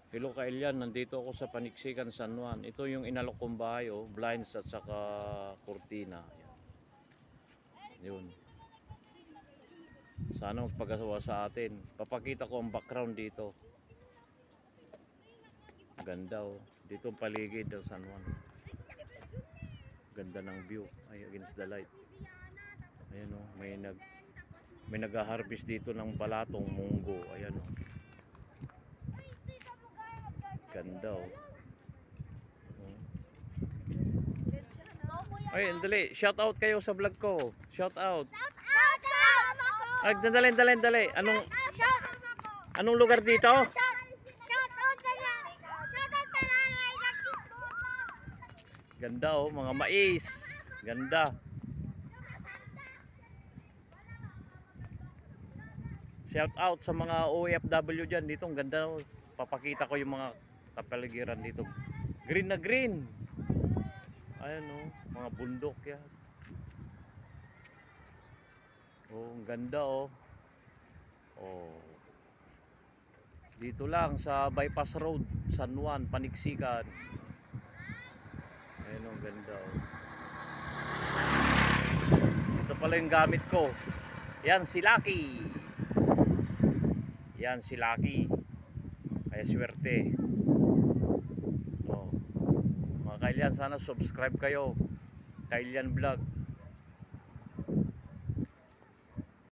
Hello Kaelian, nandito ako sa Paniksikan, San Juan. Ito yung inalok kong bahay, oh, blinds at saka kurtina. Yan. Yun. Sana magpagawa sa atin. Papakita ko ang background dito. Ganda, oh. Dito ang paligid ng San Juan. Ganda ng view. Ay, against the light. Ayan, oh, may nag-harvest dito ng balatong munggo. Ayan, oh. Ganda, oh. Ay, dali. Shout out kayo sa vlog ko. Shout out. Ay, dali. Anong lugar dito? Ganda, oh, mga mais. Ganda. Shout out sa mga OFW dyan. Dito, ang ganda, oh. Papakita ko yung mga kapaligiran dito. Green na green. Ayan, oh, mga bundok yan. Oh, ang ganda, oh. Oh. Dito lang sa Bypass Road, San Juan, Paniksikan. Ayan, oh, ang ganda, oh. Ito pala yung gamit ko. Yan si Lucky. Yan si Lucky. Kaya swerte. Oh. Mga Kaelian, sana subscribe kayo. Kaelian Vlog.